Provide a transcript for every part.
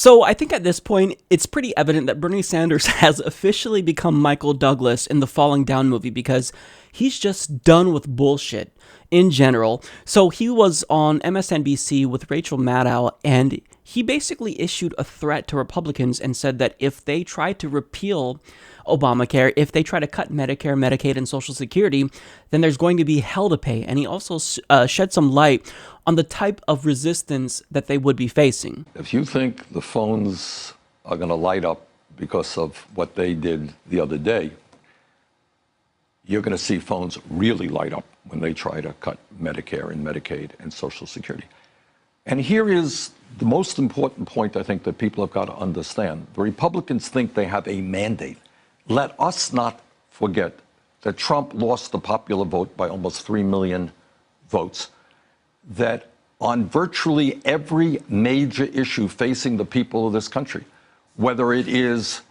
So I think at this point, it's pretty evident that Bernie Sanders has officially become Michael Douglas in the Falling Down movie because he's just done with bullshit in general. So he was on MSNBC with Rachel Maddow, and he basically issued a threat to Republicans and said that if they try to repeal Obamacare, if they try to cut Medicare, Medicaid, and Social Security, then there's going to be hell to pay. And he also shed some light on the type of resistance that they would be facing. If you think the phones are going to light up because of what they did the other day, you're going to see phones really light up when they try to cut Medicare and Medicaid and Social Security. And here is the most important point I think that people have got to understand. The Republicans think they have a mandate. Let us not forget that Trump lost the popular vote by almost 3 million votes, that on virtually every major issue facing the people of this country, whether it is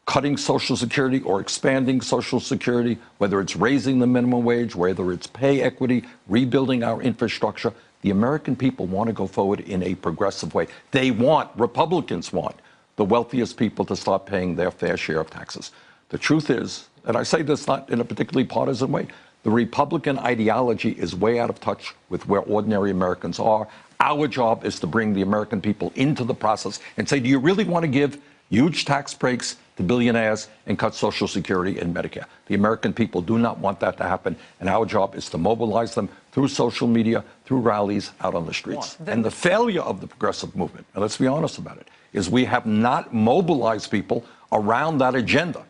cutting Social Security or expanding Social Security, whether it's raising the minimum wage, whether it's pay equity, rebuilding our infrastructure, the American people want to go forward in a progressive way. Republicans want the wealthiest people to start paying their fair share of taxes. The truth is, and I say this not in a particularly partisan way, the Republican ideology is way out of touch with where ordinary Americans are. Our job is to bring the American people into the process and say, do you really want to give huge tax breaks to billionaires and cut Social Security and Medicare? The American people do not want that to happen, and our job is to mobilize them through social media, through rallies out on the streets. And the failure of the progressive movement, and let's be honest about it, is we have not mobilized people around that agenda.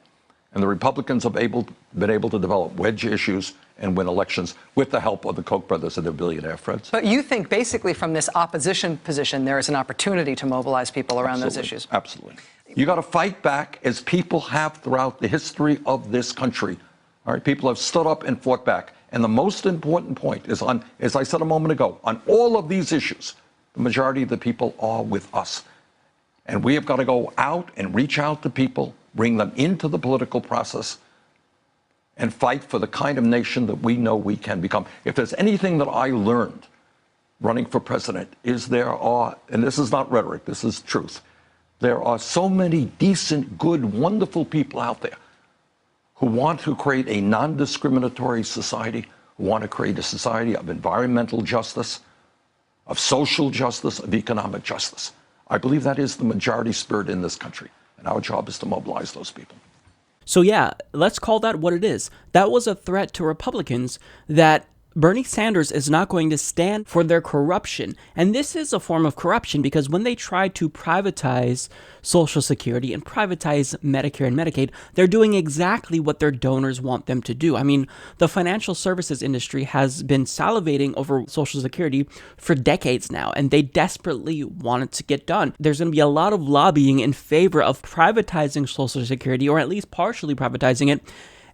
And the Republicans have been able to develop wedge issues and win elections with the help of the Koch brothers and their billionaire friends. But you think basically from this opposition position, there is an opportunity to mobilize people around those issues? Absolutely. You got to fight back as people have throughout the history of this country. All right, people have stood up and fought back. And the most important point is on, as I said a moment ago, on all of these issues, the majority of the people are with us. And we have got to go out and reach out to people, bring them into the political process, and fight for the kind of nation that we know we can become. If there's anything that I learned running for president, is there are, and this is not rhetoric, this is truth, there are so many decent, good, wonderful people out there who want to create a non-discriminatory society, who want to create a society of environmental justice, of social justice, of economic justice. I believe that is the majority spirit in this country, and our job is to mobilize those people. So yeah, let's call that what it is. That was a threat to Republicans that Bernie Sanders is not going to stand for their corruption. And this is a form of corruption because when they try to privatize Social Security and privatize Medicare and Medicaid, they're doing exactly what their donors want them to do. I mean, the financial services industry has been salivating over Social Security for decades now, and they desperately want it to get done. There's going to be a lot of lobbying in favor of privatizing Social Security, or at least partially privatizing it,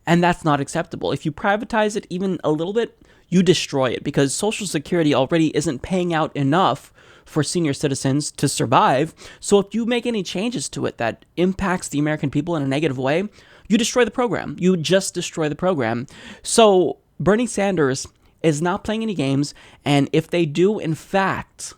and that's not acceptable. If you privatize it even a little bit, you destroy it because Social Security already isn't paying out enough for senior citizens to survive. So if you make any changes to it that impacts the American people in a negative way, you destroy the program. You just destroy the program. So Bernie Sanders is not playing any games. And if they do, in fact,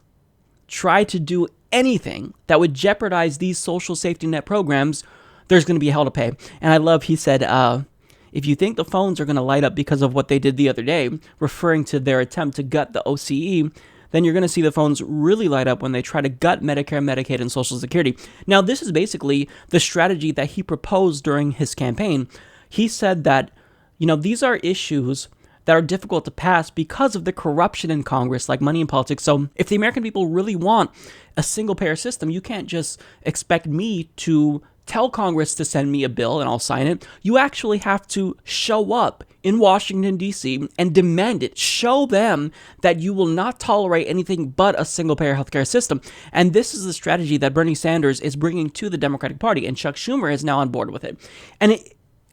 try to do anything that would jeopardize these social safety net programs, there's going to be hell to pay. And I love, he said, if you think the phones are going to light up because of what they did the other day, referring to their attempt to gut the OCE, then you're going to see the phones really light up when they try to gut Medicare, Medicaid, and Social Security. Now, this is basically the strategy that he proposed during his campaign. He said that, these are issues that are difficult to pass because of the corruption in Congress, like money in politics. So if the American people really want a single-payer system, you can't just expect me to tell Congress to send me a bill and I'll sign it. You actually have to show up in Washington, D.C. and demand it. Show them that you will not tolerate anything but a single-payer healthcare system. And this is the strategy that Bernie Sanders is bringing to the Democratic Party, and Chuck Schumer is now on board with it. And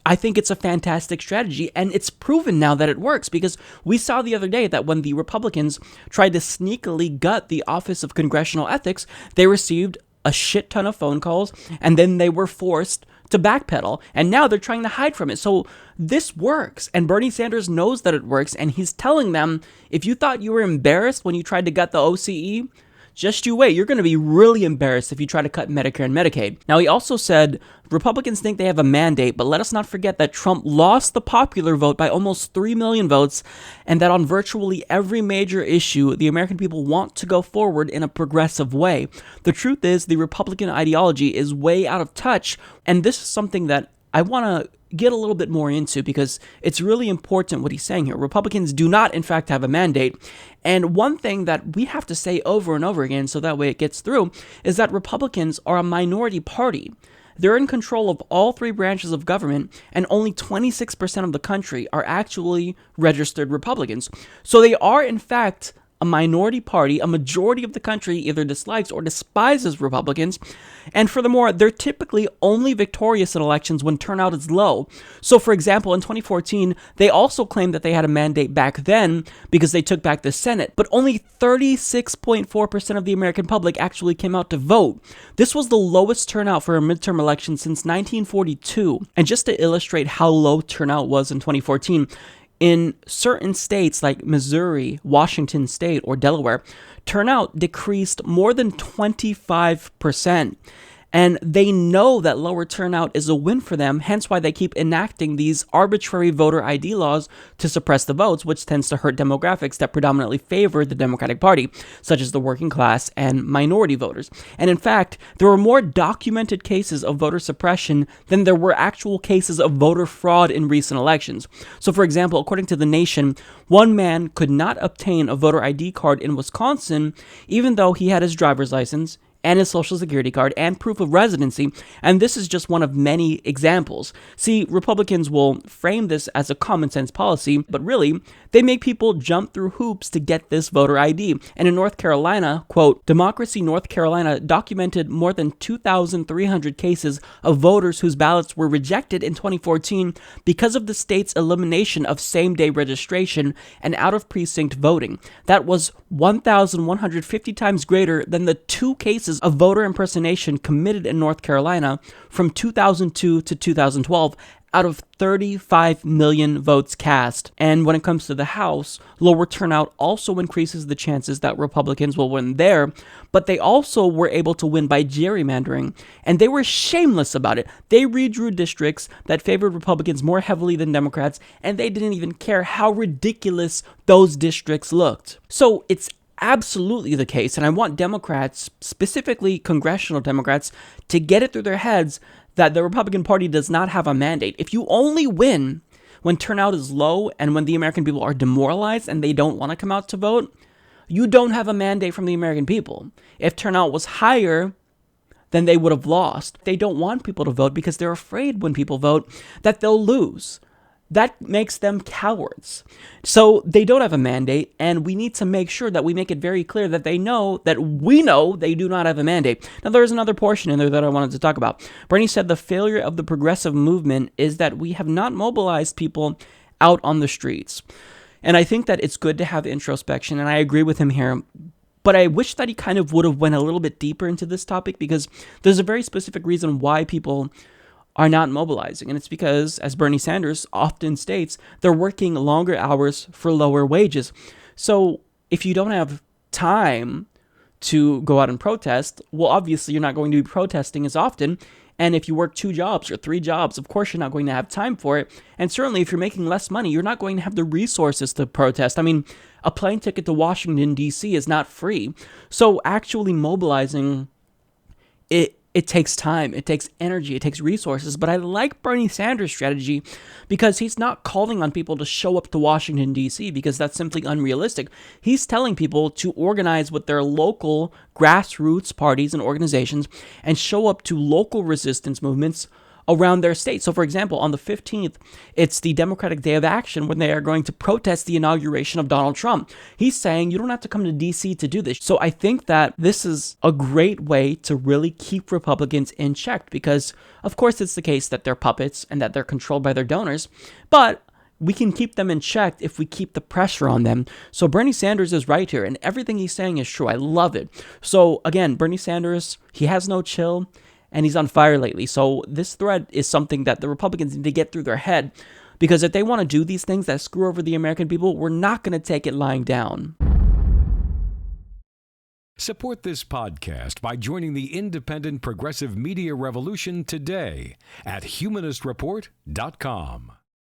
I think it's a fantastic strategy, and it's proven now that it works, because we saw the other day that when the Republicans tried to sneakily gut the Office of Congressional Ethics, they received a shit ton of phone calls, and then they were forced to backpedal, and now they're trying to hide from it. So this works, and Bernie Sanders knows that it works, and he's telling them, if you thought you were embarrassed when you tried to gut the OCE, Just you wait, you're going to be really embarrassed if you try to cut Medicare and Medicaid. Now, he also said Republicans think they have a mandate, but let us not forget that Trump lost the popular vote by almost 3 million votes, and that on virtually every major issue, the American people want to go forward in a progressive way. The truth is, the Republican ideology is way out of touch, and this is something that I want to get a little bit more into because it's really important what he's saying here. Republicans do not, in fact, have a mandate. And one thing that we have to say over and over again so that way it gets through is that Republicans are a minority party. They're in control of all three branches of government, and only 26% of the country are actually registered Republicans. So they are, in fact, a minority party. A majority of the country either dislikes or despises Republicans, and furthermore, they're typically only victorious in elections when turnout is low. So, for example, in 2014, they also claimed that they had a mandate back then because they took back the Senate, but only 36.4% of the American public actually came out to vote. This was the lowest turnout for a midterm election since 1942. And just to illustrate how low turnout was in 2014, in certain states like Missouri, Washington State, or Delaware, turnout decreased more than 25%. And they know that lower turnout is a win for them, hence why they keep enacting these arbitrary voter ID laws to suppress the votes, which tends to hurt demographics that predominantly favor the Democratic Party, such as the working class and minority voters. And in fact, there were more documented cases of voter suppression than there were actual cases of voter fraud in recent elections. So, for example, according to The Nation, one man could not obtain a voter ID card in Wisconsin, even though he had his driver's license and his social security card and proof of residency, and this is just one of many examples. See, Republicans will frame this as a common sense policy, but really, they make people jump through hoops to get this voter ID. And in North Carolina, quote, Democracy North Carolina documented more than 2,300 cases of voters whose ballots were rejected in 2014 because of the state's elimination of same-day registration and out-of-precinct voting. That was 1,150 times greater than the 2 cases of voter impersonation committed in North Carolina from 2002 to 2012 out of 35 million votes cast. And when it comes to the House, lower turnout also increases the chances that Republicans will win there, but they also were able to win by gerrymandering, and they were shameless about it. They redrew districts that favored Republicans more heavily than Democrats, and they didn't even care how ridiculous those districts looked. So it's absolutely the case, and I want Democrats, specifically congressional Democrats, to get it through their heads that the Republican Party does not have a mandate. If you only win when turnout is low and when the American people are demoralized and they don't want to come out to vote, you don't have a mandate from the American people. If turnout was higher, then they would have lost. They don't want people to vote because they're afraid when people vote that they'll lose. That makes them cowards. So they don't have a mandate, and we need to make sure that we make it very clear that they know that we know they do not have a mandate. Now, there's another portion in there that I wanted to talk about. Bernie said the failure of the progressive movement is that we have not mobilized people out on the streets. And I think that it's good to have introspection, and I agree with him here. But I wish that he kind of would have went a little bit deeper into this topic, because there's a very specific reason why people are not mobilizing. And it's because, as Bernie Sanders often states, they're working longer hours for lower wages. So if you don't have time to go out and protest, well, obviously you're not going to be protesting as often. And if you work 2 jobs or 3 jobs, of course you're not going to have time for it. And certainly if you're making less money, you're not going to have the resources to protest. I mean, a plane ticket to Washington, D.C. is not free. So actually mobilizing, it takes time, it takes energy, it takes resources. But I like Bernie Sanders' strategy because he's not calling on people to show up to Washington, D.C., because that's simply unrealistic. He's telling people to organize with their local grassroots parties and organizations and show up to local resistance movements around their state. So, for example, on the 15th, it's the Democratic Day of Action when they are going to protest the inauguration of Donald Trump. He's saying you don't have to come to D.C. to do this. So I think that this is a great way to really keep Republicans in check, because, of course, it's the case that they're puppets and that they're controlled by their donors, but we can keep them in check if we keep the pressure on them. So Bernie Sanders is right here, and everything he's saying is true. I love it. So, again, Bernie Sanders, he has no chill, and he's on fire lately. So this thread is something that the Republicans need to get through their head, because if they want to do these things that screw over the American people, we're not going to take it lying down. Support this podcast by joining the independent progressive media revolution today at humanistreport.com.